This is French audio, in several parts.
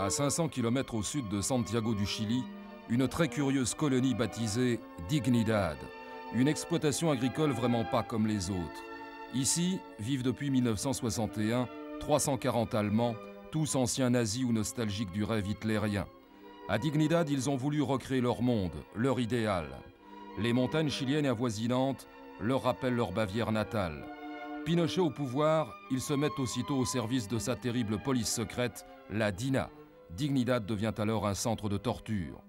À 500 km au sud de Santiago du Chili, une très curieuse colonie baptisée Dignidad, une exploitation agricole vraiment pas comme les autres. Ici vivent depuis 1961 340 Allemands, tous anciens nazis ou nostalgiques du rêve hitlérien. À Dignidad, ils ont voulu recréer leur monde, leur idéal. Les montagnes chiliennes avoisinantes leur rappellent leur Bavière natale. Pinochet au pouvoir, ils se mettent aussitôt au service de sa terrible police secrète, la DINA. Dignidad devient alors un centre de torture.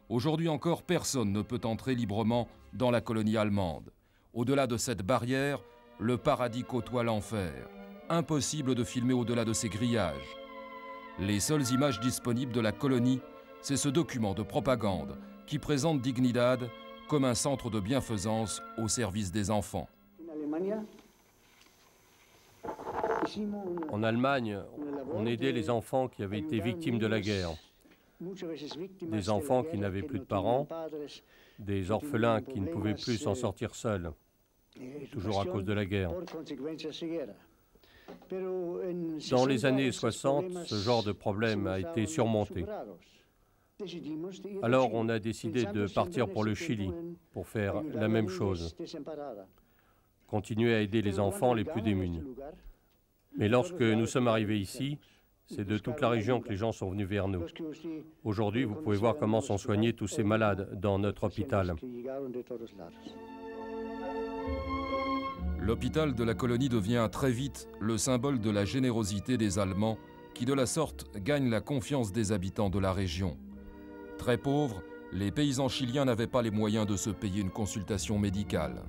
Aujourd'hui encore, personne ne peut entrer librement dans la colonie allemande. Au-delà de cette barrière, le paradis côtoie l'enfer. Impossible de filmer au-delà de ces grillages. Les seules images disponibles de la colonie, c'est ce document de propagande qui présente Dignidad comme un centre de bienfaisance au service des enfants. En Allemagne, on aidait les enfants qui avaient été victimes de la guerre. Des enfants qui n'avaient plus de parents, des orphelins qui ne pouvaient plus s'en sortir seuls, toujours à cause de la guerre. Dans les années 60, ce genre de problème a été surmonté. Alors on a décidé de partir pour le Chili, pour faire la même chose. Continuer à aider les enfants les plus démunis. Mais lorsque nous sommes arrivés ici, c'est de toute la région que les gens sont venus vers nous. Aujourd'hui, vous pouvez voir comment sont soignés tous ces malades dans notre hôpital. L'hôpital de la colonie devient très vite le symbole de la générosité des Allemands qui, de la sorte, gagnent la confiance des habitants de la région. Très pauvres, les paysans chiliens n'avaient pas les moyens de se payer une consultation médicale.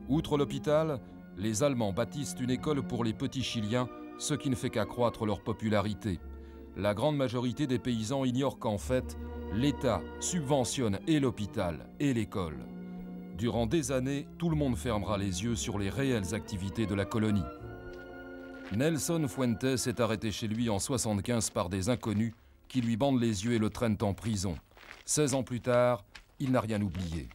Outre l'hôpital, les Allemands bâtissent une école pour les petits Chiliens, ce qui ne fait qu'accroître leur popularité. La grande majorité des paysans ignorent qu'en fait, l'État subventionne et l'hôpital et l'école. Durant des années, tout le monde fermera les yeux sur les réelles activités de la colonie. Nelson Fuentes est arrêté chez lui en 1975 par des inconnus qui lui bandent les yeux et le traînent en prison. 16 ans plus tard, il n'a rien oublié.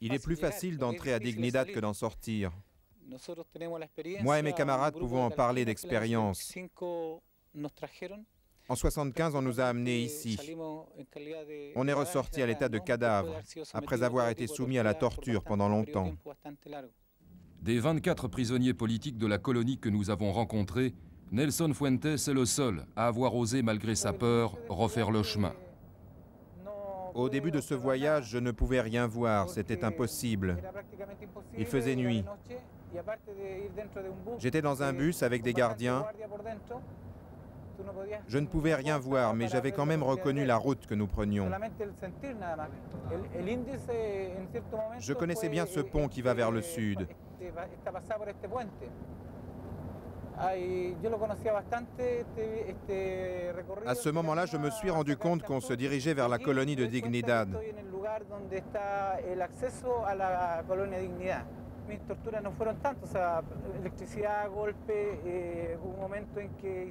Il est plus facile d'entrer à Dignidad que d'en sortir. Moi et mes camarades pouvons en parler d'expérience. En 1975, on nous a amenés ici. On est ressorti à l'état de cadavre, après avoir été soumis à la torture pendant longtemps. Des 24 prisonniers politiques de la colonie que nous avons rencontrés, Nelson Fuentes est le seul à avoir osé, malgré sa peur, refaire le chemin. Au début de ce voyage, je ne pouvais rien voir, c'était impossible. Il faisait nuit. J'étais dans un bus avec des gardiens. Je ne pouvais rien voir, mais j'avais quand même reconnu la route que nous prenions. Je connaissais bien ce pont qui va vers le sud. À ce moment-là, je me suis rendu compte qu'on se dirigeait vers la colonie de Dignidad.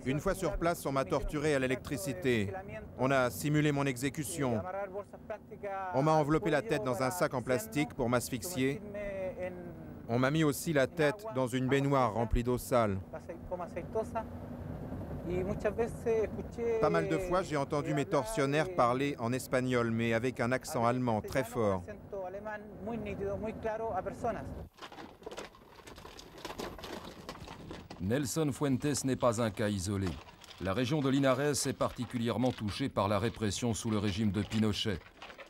Une fois sur place, on m'a torturé à l'électricité. On a simulé mon exécution. On m'a enveloppé la tête dans un sac en plastique pour m'asphyxier. On m'a mis aussi la tête dans une baignoire remplie d'eau sale. Pas mal de fois, j'ai entendu mes tortionnaires parler en espagnol, mais avec un accent allemand très fort. Nelson Fuentes n'est pas un cas isolé. La région de Linares est particulièrement touchée par la répression sous le régime de Pinochet.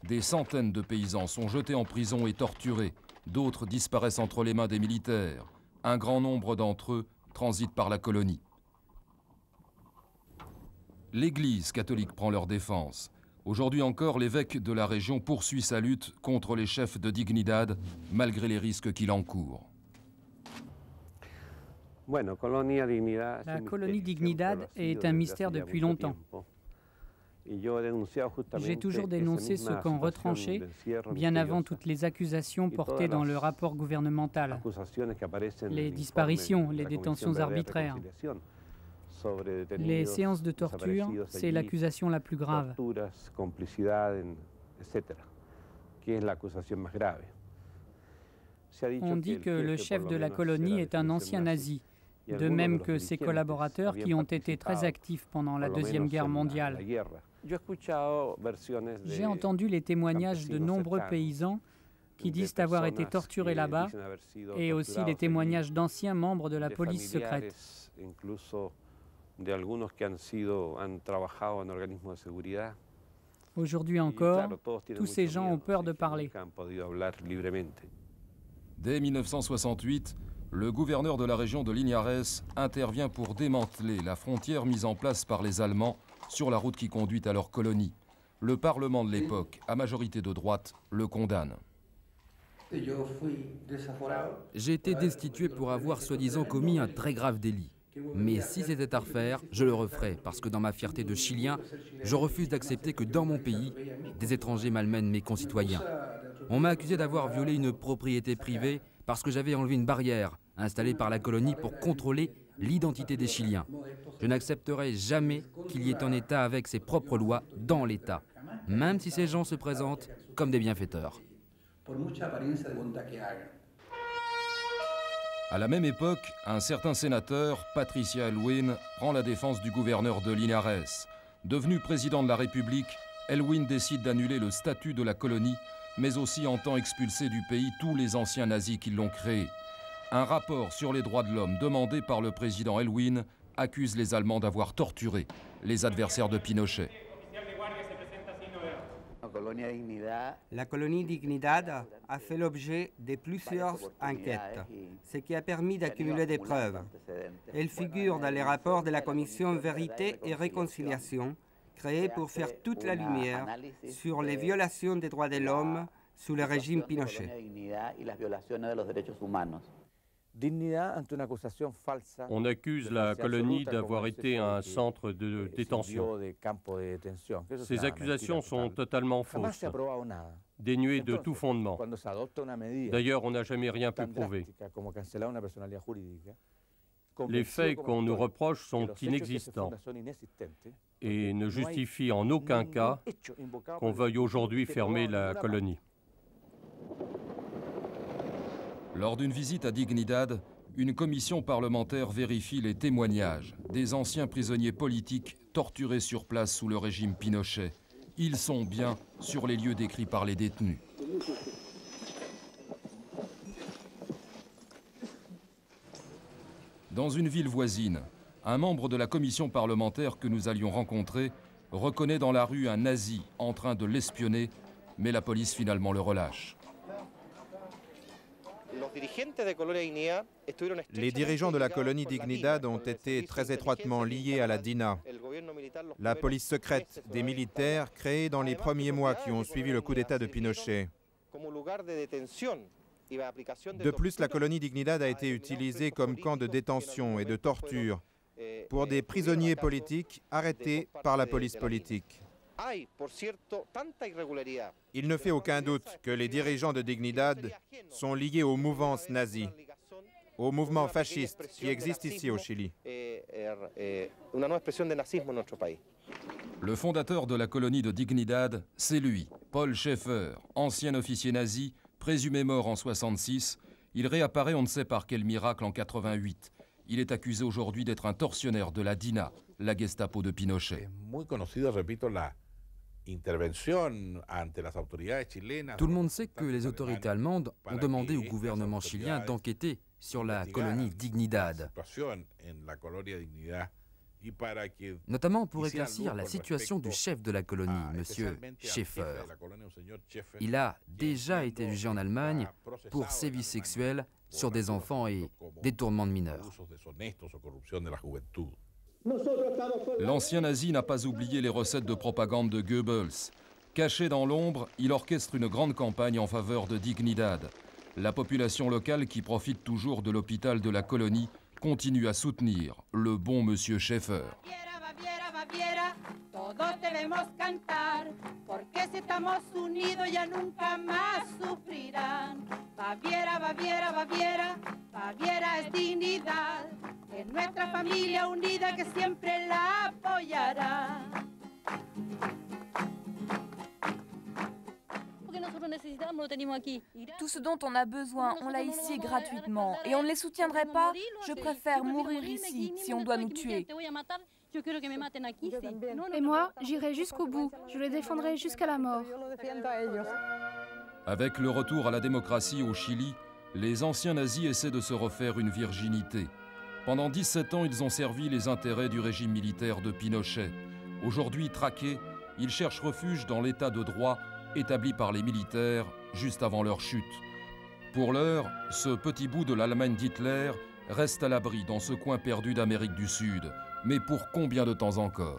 Des centaines de paysans sont jetés en prison et torturés. D'autres disparaissent entre les mains des militaires. Un grand nombre d'entre eux transitent par la colonie. L'Église catholique prend leur défense. Aujourd'hui encore, l'évêque de la région poursuit sa lutte contre les chefs de Dignidad, malgré les risques qu'il encourt. La colonie Dignidad est un mystère depuis longtemps. J'ai toujours dénoncé ce camp retranché, bien avant toutes les accusations portées dans le rapport gouvernemental. Les disparitions, les détentions arbitraires. Les séances de torture, c'est l'accusation la plus grave. On dit que le chef de la colonie est un ancien nazi, de même que ses collaborateurs qui ont été très actifs pendant la Deuxième Guerre mondiale. J'ai entendu les témoignages de nombreux paysans qui disent avoir été torturés là-bas et aussi les témoignages d'anciens membres de la police secrète. Aujourd'hui encore, tous ces gens ont peur de parler. Dès 1968, le gouverneur de la région de Linares intervient pour démanteler la frontière mise en place par les Allemands sur la route qui conduit à leur colonie. Le Parlement de l'époque, à majorité de droite, le condamne. J'ai été destitué pour avoir soi-disant commis un très grave délit. Mais si c'était à refaire, je le referais, parce que dans ma fierté de Chilien, je refuse d'accepter que dans mon pays, des étrangers malmènent mes concitoyens. On m'a accusé d'avoir violé une propriété privée parce que j'avais enlevé une barrière installée par la colonie pour contrôler l'identité des Chiliens. Je n'accepterai jamais qu'il y ait un État avec ses propres lois dans l'État, même si ces gens se présentent comme des bienfaiteurs. À la même époque, un certain sénateur, Patricia Aylwin, prend la défense du gouverneur de Linares. Devenu président de la République, Aylwin décide d'annuler le statut de la colonie, mais aussi entend expulser du pays tous les anciens nazis qui l'ont créé. Un rapport sur les droits de l'homme demandé par le président Aylwin accuse les Allemands d'avoir torturé les adversaires de Pinochet. La colonie Dignidad a fait l'objet de plusieurs enquêtes, ce qui a permis d'accumuler des preuves. Elle figure dans les rapports de la commission Vérité et Réconciliation, créée pour faire toute la lumière sur les violations des droits de l'homme sous le régime Pinochet. On accuse la colonie d'avoir été un centre de détention. Ces accusations sont totalement fausses, dénuées de tout fondement. D'ailleurs, on n'a jamais rien pu prouver. Les faits qu'on nous reproche sont inexistants et ne justifient en aucun cas qu'on veuille aujourd'hui fermer la colonie. Lors d'une visite à Dignidad, une commission parlementaire vérifie les témoignages des anciens prisonniers politiques torturés sur place sous le régime Pinochet. Ils sont bien sur les lieux décrits par les détenus. Dans une ville voisine, un membre de la commission parlementaire que nous allions rencontrer reconnaît dans la rue un nazi en train de l'espionner, mais la police finalement le relâche. Les dirigeants de la colonie Dignidad ont été très étroitement liés à la DINA, la police secrète des militaires créée dans les premiers mois qui ont suivi le coup d'État de Pinochet. De plus, la colonie Dignidad a été utilisée comme camp de détention et de torture pour des prisonniers politiques arrêtés par la police politique. Il ne fait aucun doute que les dirigeants de Dignidad sont liés aux mouvances nazies, au mouvement fasciste qui existe ici au Chili. Le fondateur de la colonie de Dignidad, c'est lui, Paul Schaeffer, ancien officier nazi, présumé mort en 1966. Il réapparaît on ne sait par quel miracle en 1988. Il est accusé aujourd'hui d'être un tortionnaire de la DINA, la Gestapo de Pinochet. Tout le monde sait que les autorités allemandes ont demandé au gouvernement chilien d'enquêter sur la colonie Dignidad, notamment pour éclaircir la situation du chef de la colonie, M. Schaeffer. Il a déjà été jugé en Allemagne pour sévices sexuels sur des enfants et détournement de mineurs. L'ancien nazi n'a pas oublié les recettes de propagande de Goebbels. Caché dans l'ombre, il orchestre une grande campagne en faveur de Dignidad. La population locale, qui profite toujours de l'hôpital de la colonie, continue à soutenir le bon monsieur Schaeffer. Todos debemos cantar, porque si estamos unidos ya nunca más sufrirán. Baviera, Baviera, Baviera, Baviera es dignidad, es nuestra familia unida que siempre la apoyará. Tout ce dont on a besoin, on l'a ici gratuitement. Et on ne les soutiendrait pas. Je préfère mourir ici si on doit nous tuer. Et moi, j'irai jusqu'au bout. Je les défendrai jusqu'à la mort. Avec le retour à la démocratie au Chili, les anciens nazis essaient de se refaire une virginité. Pendant 17 ans, ils ont servi les intérêts du régime militaire de Pinochet. Aujourd'hui traqués, ils cherchent refuge dans l'état de droit établi par les militaires juste avant leur chute. Pour l'heure, ce petit bout de l'Allemagne d'Hitler reste à l'abri dans ce coin perdu d'Amérique du Sud. Mais pour combien de temps encore ?